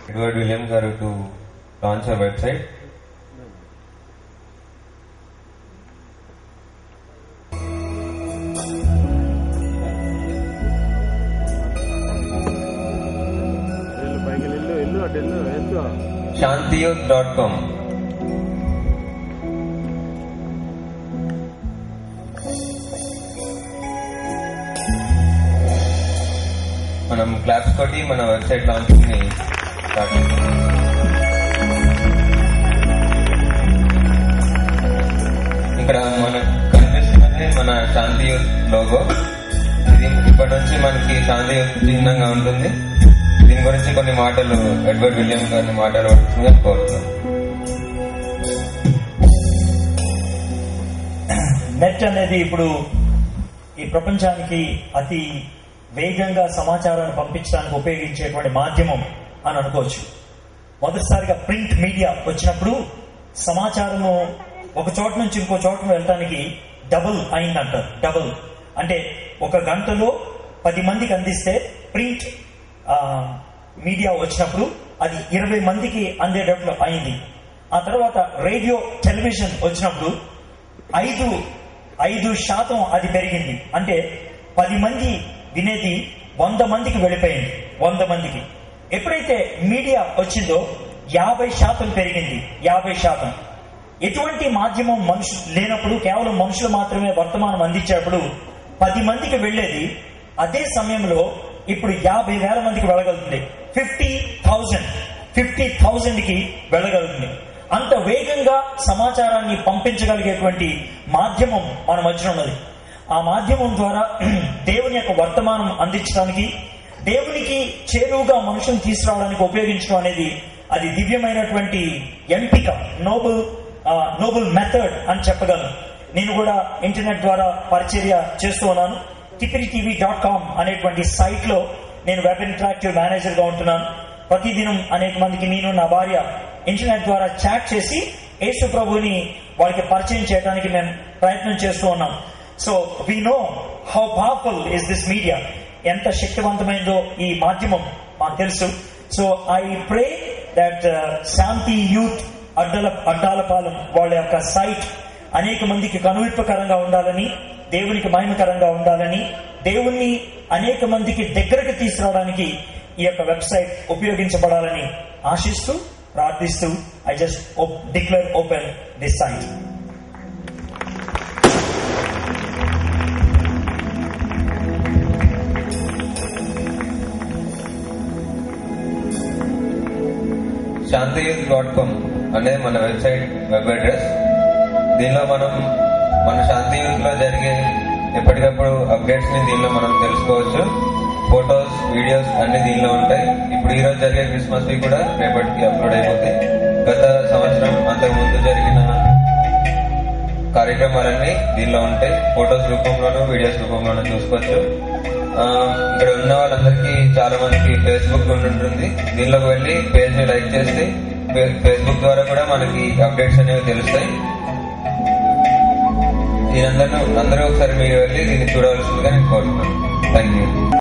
Edward William garu to launch a website. shantiyouth.com. మనం claps కొట్టి మన వెబ్సైట్ లాంచింగ్ ని స్టార్ట్ చేస్తాం. ఇక్కడ మనకు కనిపిస్తున్నది మన శాంతి యూత్ లోగో. ఇది ఇప్పటి నుంచి మనకి శాంతి యూత్ చిహ్నంగా ఉంటుంది. దీని గురించి కొన్ని మాటలు ఎడ్వర్డ్ విలియం గారిని మాట్లాడవలసిందిగా కోరుతున్నాం. నెట్ అనేది ఇప్పుడు ఈ ప్రపంచానికి అతి వేగంగా సమాచారాన్ని పంపించడానికి ఉపయోగించేటువంటి మాధ్యమం అని అనుకోవచ్చు. మొదటిసారిగా ప్రింట్ మీడియా వచ్చినప్పుడు సమాచారము ఒక చోట నుంచి ఇంకో చోట వెళ్ళటానికి డబుల్ అయిందంటారు. డబుల్ అంటే ఒక గంటలో 10 మందికి అందిస్తే ప్రింట్ మీడియా వచ్చినప్పుడు అది 20 మందికి అందేటట్లు అయింది. ఆ తర్వాత రేడియో టెలివిజన్ వచ్చినప్పుడు 5% అది పెరిగింది. అంటే 10 మంది వినేది 100 మందికి వెళ్ళిపోయింది. 100 మందికి. ఎప్పుడైతే మీడియా వచ్చిందో 50% పెరిగింది. 50%. ఎటువంటి మాధ్యమం మనుషులు లేనప్పుడు కేవలం మనుషులు మాత్రమే వర్తమానం అందించేటప్పుడు 10 మందికి వెళ్లేది అదే సమయంలో ఇప్పుడు 50,000 మందికి వెళ్ళగలుగుతుంది. 50,000కి వెళ్ళగలుగుతుంది. అంత వేగంగా సమాచారాన్ని పంపించగలిగేటువంటి మాధ్యమం మన మధ్య ఉన్నది. ఆ మాధ్యమం ద్వారా దేవుని యొక్క వర్తమానం అందించడానికి, దేవునికి చేరువుగా మనుషులను తీసుకురావడానికి ఉపయోగించడం అనేది అది దివ్యమైనటువంటి ఎంపిక, నోబుల్ మెథడ్ అని చెప్పగలను. నేను కూడా ఇంటర్నెట్ ద్వారా పరిచర్య చేస్తూ ఉన్నాను. tippiriTV.com అనేటువంటి సైట్ లో నేను వెబ్ ఇంటరాక్టివ్ మేనేజర్ గా ఉంటున్నాను. ప్రతిదినం అనేక మందికి నేను నా భార్య ఇంటర్నెట్ ద్వారా చాట్ చేసి యేసు ప్రభుని వాళ్ళకి పరిచయం చేయడానికి మేము ప్రయత్నం చేస్తూ ఉన్నాం. So we know how powerful is this media. ఎంత శక్తివంతమైందో ఈ మాధ్యమం మాకు తెలుసు. So I pray that Shanti youth Addalapalem వాళ్ళ యొక్క సైట్ అనేక మందికి కనువిప్పకరంగా ఉండాలని, దేవునికి మహిమకరంగా ఉండాలని, దేవుణ్ణి అనేక మందికి దగ్గరకు తీసుకురావడానికి ఈ యొక్క వెబ్సైట్ ఉపయోగించబడాలని ఆశిస్తూ ప్రార్థిస్తూ I just declare open this site. shantiyouth.com అనేది మన వెబ్సైట్ వెబ్ అడ్రస్. దీనిలో మనం మన శాంతి యూత్ లో జరిగే ఎప్పటికప్పుడు అప్డేట్స్ ని దీనిలో మనం తెలుసుకోవచ్చు. ఫొటోస్, వీడియోస్ అన్ని దీనిలో ఉంటాయి. ఇప్పుడు ఈ రోజు జరిగే క్రిస్మస్ వి కూడా రేపటికి అప్లోడ్ అయిపోతాయి. గత సంవత్సరం అంతకు ముందు జరిగిన కార్యక్రమాలన్నీ దీనిలో ఉంటాయి. ఫొటోస్ రూపంలోనూ వీడియోస్ రూపంలోనూ చూసుకోవచ్చు. ఇక్కడ ఉన్న వాళ్ళందరికీ చాలా మందికి ఫేస్బుక్ ఉంటుంది. దీనిలోకి వెళ్ళి పేజ్ ని లైక్ చేస్తే ఫేస్బుక్ ద్వారా కూడా మనకి అప్డేట్స్ అనేవి తెలుస్తాయి. అందరూ ఒకసారి మీరు వెళ్ళి దీన్ని చూడవలసిందిగా నేను కోరుతున్నాను. Thank you.